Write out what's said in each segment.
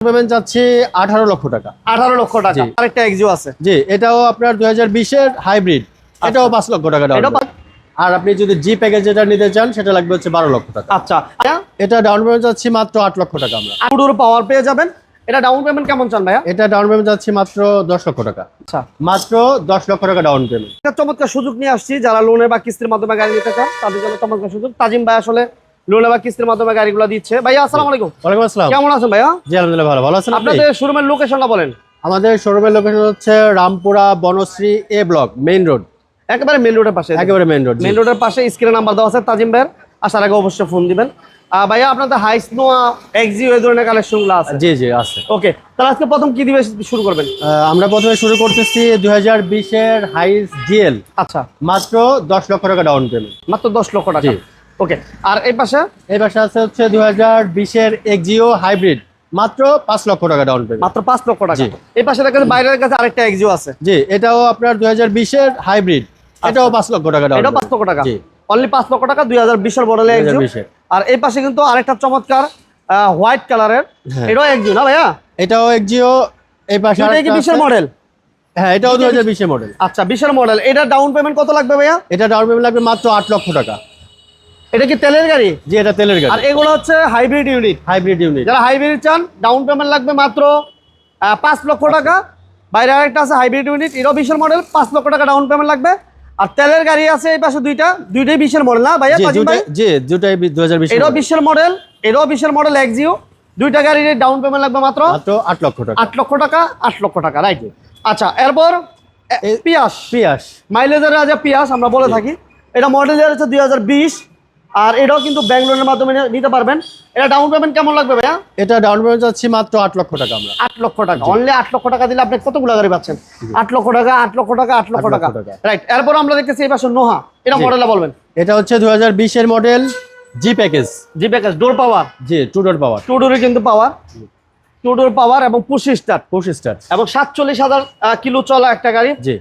Payment যাচ্ছে 18 লক্ষ টাকা। 18 লক্ষ টাকা। আরেকটা এক্সিও আছে। জি, এটাও আপনার 2020 এর হাইব্রিড। এটাও 5 লক্ষ টাকা ডাউন পেমেন্ট। আর আপনি যদি জি প্যাকেজ যেটা নিতে চান সেটা লাগবে হচ্ছে 12 লক্ষ টাকা। আচ্ছা, এটা ডাউন পেমেন্ট যাচ্ছে মাত্র 8 লক্ষ টাকা। আমরা টুডোর পাওয়ার পেয়ে যাবেন। এটা ডাউন পেমেন্ট কেমন চান ভাইয়া? এটা ডাউন পেমেন্ট যাচ্ছে মাত্র 10 লক্ষ টাকা। আচ্ছা, মাত্র 10 লক্ষ টাকা ডাউন পেমেন্ট। একটা চমৎকার সুযোগ নিয়ে আসছি যারা লোনে বা কিস্তির মাধ্যমে গাড়ি নিতে চান তাদের জন্য চমৎকার সুযোগ। তাজিম ভাই আসলে লোনে বা কিস্তির মাধ্যমে গাড়িগুলো দিচ্ছে। ভাইয়া আসসালামু আলাইকুম। ওয়ালাইকুম আসসালাম। কেমন আছেন ভাইয়া? জি আলহামদুলিল্লাহ ভালো। ভালো আছেন আপনি? আপনাদের শোরুমের লোকেশনটা বলেন। আমাদের শোরুমের লোকেশন হচ্ছে রামপুরা বনশ্রী এ ব্লক মেইন রোড। একেবারে মেইন রোডের পাশে। একেবারে মেইন রোড। মেইন রোডের পাশে স্ক্রিনে নাম্বার দেওয়া আছে। তাজিম ভাইয়ের আসার আগে অবশ্যই ফোন দিবেন। ভাইয়া আপনাদের হাইস নোয়া এক্সিও এই ধরনের কালেকশনগুলো আছে? জি জি আছে। ওকে, তাহলে আজকে প্রথম কি দিবে শুরু করবেন? আমরা প্রথমে শুরু করতেছি 2020 এর হাইস জিএল। আচ্ছা, মাত্র 10 লক্ষ টাকা ডাউন পেমেন্ট। মাত্র 10 লক্ষ টাকা। ওকে, আর এই পাশে আছে হচ্ছে 2020 এর এক্সিও হাইব্রিড। মাত্র 5 লক্ষ টাকা ডাউন পেমেন্ট। মাত্র 5 লক্ষ টাকা। এই পাশে দেখেন বাইরের কাছে আরেকটা এক্সিও আছে। জি, এটাও আপনার 2020 এর হাইব্রিড। এটাও 5 লক্ষ টাকা ডাউন। এটাও 5 লক্ষ টাকা। অনলি 5 লক্ষ টাকা 2020 এর মডেলের এক্সিও। আর এই পাশে কিন্তু আরেকটা চমৎকার হোয়াইট কালারের, এটাও এক্সিও না ভাইয়া? এটাও এক্সিও। এই পাশে এটা কি 20 এর মডেল? হ্যাঁ, এটাও 2020 এর মডেল। আচ্ছা, 20 এর মডেল। এটা ডাউন পেমেন্ট কত লাগবে ভাইয়া? এটা ডাউন পেমেন্ট লাগবে মাত্র 8 লক্ষ টাকা। এটা কি তেলের গাড়ি? জি, এটা তেলের গাড়ি। আর এগুলো হচ্ছে হাইব্রিড ইউনিট। Hybrid unit. যারা হাইব্রিড চান ডাউন পেমেন্ট লাগবে মাত্র 5 লক্ষ টাকা। বাইরে আরেকটা আছে হাইব্রিড ইউনিট, এটাও 20 এর মডেল, 5 লক্ষ টাকা ডাউন পেমেন্ট লাগবে। আর তেলের গাড়ি আছে এই পাশে দুইটাই 20 এর মডেল না ভাইয়া? জি, দুটাই 2020। এটাও 20 এর মডেল, এটাও 20 এর মডেল এক্সিও। দুইটা গাড়ির ডাউন পেমেন্ট লাগবে মাত্র 8 লক্ষ টাকা। 8 লক্ষ টাকা, 8 লক্ষ টাকা, রাইট। আচ্ছা, এরপর পিয়াস মাইলেজের রাজা পিয়াস আমরা বলে থাকি। এটা মডেলের হচ্ছে 2020। আর এটাও কিন্তু ব্যাংক লোনের মাধ্যমে নিতে পারবেন। এটা ডাউন পেমেন্ট কেমন লাগবে ভাইয়া? এটা ডাউন পেমেন্ট যাচ্ছে মাত্র 8 লক্ষ টাকা। আমরা 8 লক্ষ টাকা, অনলি 8 লক্ষ টাকা দিলে আপনি কতগুলো গাড়ি পাচ্ছেন? 8 লক্ষ টাকা, 8 লক্ষ টাকা, 8 লক্ষ টাকা, রাইট। এরপর আমরা দেখতেছি এই পাশে নোহা। এটা মডেলটা বলবেন। এটা হচ্ছে 2020 এর মডেল জি প্যাকেজ। জি প্যাকেজ, ডোর পাওয়ার। জি, টু ডোর পাওয়ার। টু ডোরে কিন্তু পাওয়ার, টু ডোর পাওয়ার এবং পুশ স্টার্ট এবং 47,000 কিলো চলা একটা গাড়ি। জি,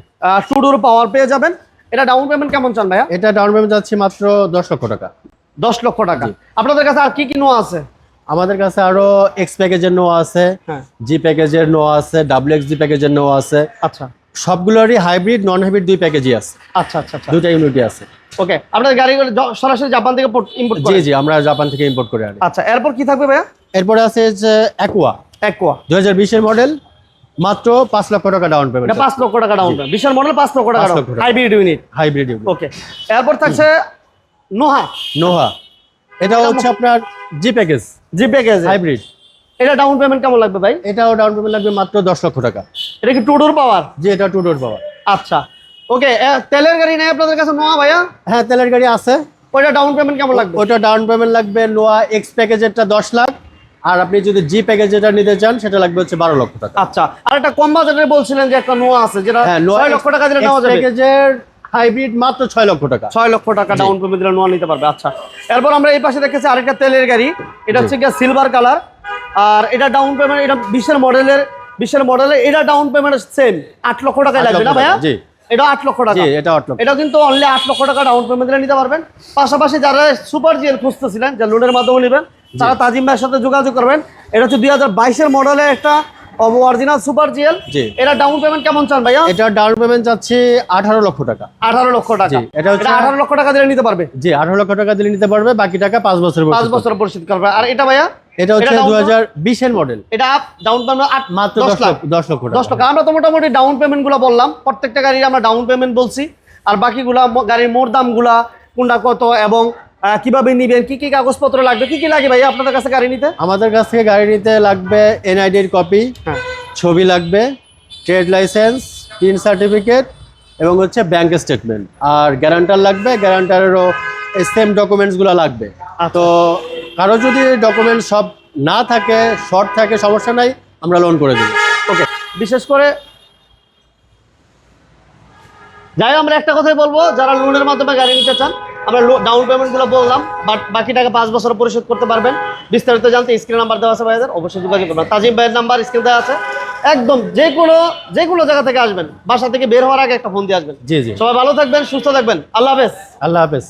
টু ডোর পাওয়ার পেয়ে যাবেন। এটা ডাউন পেমেন্ট কেমন চান ভাইয়া? এটা ডাউন পেমেন্ট যাচ্ছে মাত্র 10 লক্ষ টাকা। 10 লক্ষ টাকা। আপনাদের কাছে আর কি কি নোয়া আছে? আমাদের কাছে আরো এক্স প্যাকেজের নোয়া আছে, জি প্যাকেজের নোয়া আছে, WXG প্যাকেজের নোয়া আছে। আচ্ছা, সবগুলোরই হাইব্রিড নন হাইব্রিড দুই প্যাকেজই আছে। আচ্ছা আচ্ছা আচ্ছা, দুইটা ইউনিটই আছে। ওকে, আপনাদের গাড়িগুলো সরাসরি জাপান থেকে ইম্পোর্ট জি জি, আমরা জাপান থেকে ইম্পোর্ট করে আনি। আচ্ছা, এরপর কি থাকবে ভাইয়া? এরপরে আছে যে অ্যাকোয়া 2020 এর মডেল। মাত্র 5 লক্ষ টাকা ডাউন পেমেন্ট। 5 লক্ষ টাকা ডাউন পেমেন্ট। 20 এর মডেল, 5 লক্ষ টাকা হাইব্রিড ইউনিট। ওকে, এরপর থাকছে নোহা। এটা হচ্ছে আপনার জি প্যাকেজ হাইব্রিড। এটা ডাউন পেমেন্ট কেমন লাগবে ভাই? এটাও ডাউন পেমেন্ট লাগবে মাত্র 10 লক্ষ টাকা। এটা কি টু ডোর পাওয়ার? জি, এটা টু ডোর পাওয়ার। আচ্ছা, ওকে। তেলের গাড়ি নেই আপনাদের কাছে নোয়া ভাইয়া? হ্যাঁ, তেলের গাড়ি আছে। ওইটা ডাউন পেমেন্ট কেমন লাগবে? ওটা ডাউন পেমেন্ট লাগবে নোয়া এক্স প্যাকেজেরটা 10 লাখ। আর আপনি যদি জি প্যাকেজ যেটা নিতে চান সেটা লাগবে হচ্ছে 12 লক্ষ টাকা। আচ্ছা, আর একটা কম বাজেটের বলছিলেন যে একটা নোয়া আছে যেটা 6 লক্ষ টাকা দিলে নেওয়া যাবে। প্যাকেজের হাইব্রিড মাত্র 6 লক্ষ টাকা। 6 লক্ষ টাকা ডাউন পেমেন্ট দিলে নোয়া নিতে পারবে। আচ্ছা, এরপর আমরা এই পাশে দেখেছি আরেকটা তেলের গাড়ি। এটা হচ্ছে গিয়ে সিলভার কালার। আর এটা ডাউন পেমেন্ট, এটা 20 এর মডেলের এটা ডাউন পেমেন্ট সেম 8 লক্ষ টাকা লাগবে না ভাইয়া? জি, এটা 8 লক্ষ টাকা। এটা 8 লক্ষ। এটা কিন্তু অনলি 8 লক্ষ টাকা ডাউন পেমেন্ট দিলে নিতে পারবেন। পাশাপাশি যারা সুপার জিএল খুঁজতেছিলেন যে লোনের মাধ্যমে নেবেন, তারা তাজিম ভাইয়ের সাথে যোগাযোগ করবেন। এটা হচ্ছে 2022 এর মডেলের একটা অরিজিনাল সুপার জিএল। এটা ডাউন পেমেন্ট কেমন চান ভাইয়া? এটা ডাউন পেমেন্ট যাচ্ছে 18 লক্ষ টাকা। 18 লক্ষ টাকা। এটা 18 লক্ষ টাকা দিলে নিতে পারবে। জি, 18 লক্ষ টাকা দিলে নিতে পারবে, বাকি টাকা 5 বছর পরিশোধ করবে। আর এটা ভাইয়া? এটা হচ্ছে 2020 এর মডেল। এটা ডাউন পেমেন্ট মাত্র 10 লক্ষ টাকা। 10 লক্ষ। আমরা তো মোটামুটি ডাউন পেমেন্ট গুলো বললাম, প্রত্যেকটা গাড়ির আমরা ডাউন পেমেন্ট বলছি। আর বাকিগুলা গাড়ির মোট দামগুলা কোনটা কত এবং কিভাবে নিবেন, কি কি কাগজপত্র লাগবে, কি কি লাগে ভাইয়া আপনাদের কাছে গাড়ি নিতে? আমাদের কাছ থেকে গাড়ি নিতে লাগবে এনআইডির কপি, ছবি লাগবে, ট্রেড লাইসেন্স, টিন সার্টিফিকেট এবং হচ্ছে ব্যাংক স্টেটমেন্ট। আর গ্যারান্টার লাগবে, গ্যারান্টারেরও সেম ডকুমেন্টসগুলো লাগবে। তো কারো যদি ডকুমেন্ট সব না থাকে, শর্ট থাকে, সমস্যা নাই, আমরা লোন করে দেব। ওকে, বিশেষ করে যাই আমরা একটা কথাই বলবো, যারা লোনের মাধ্যমে গাড়ি নিতে চান, আমরা ডাউন পেমেন্টগুলো বললাম, বাট বাকি টাকা 5 বছর পরিশোধ করতে পারবেন। বিস্তারিত জানতে স্ক্রিন নাম্বার দেওয়া আছে ভাইদের, অবশ্যই যোগাযোগ করবেন। তাজিম ভাইয়ের নাম্বার স্ক্রিন দেওয়া আছে। একদম যে কোনো জায়গা থেকে আসবেন, বাসা থেকে বের হওয়ার আগে একটা ফোন দিয়ে আসবেন। জি জি, সবাই ভালো থাকবেন, সুস্থ থাকবেন। আল্লাহ হাফেজ। আল্লাহ হাফেজ।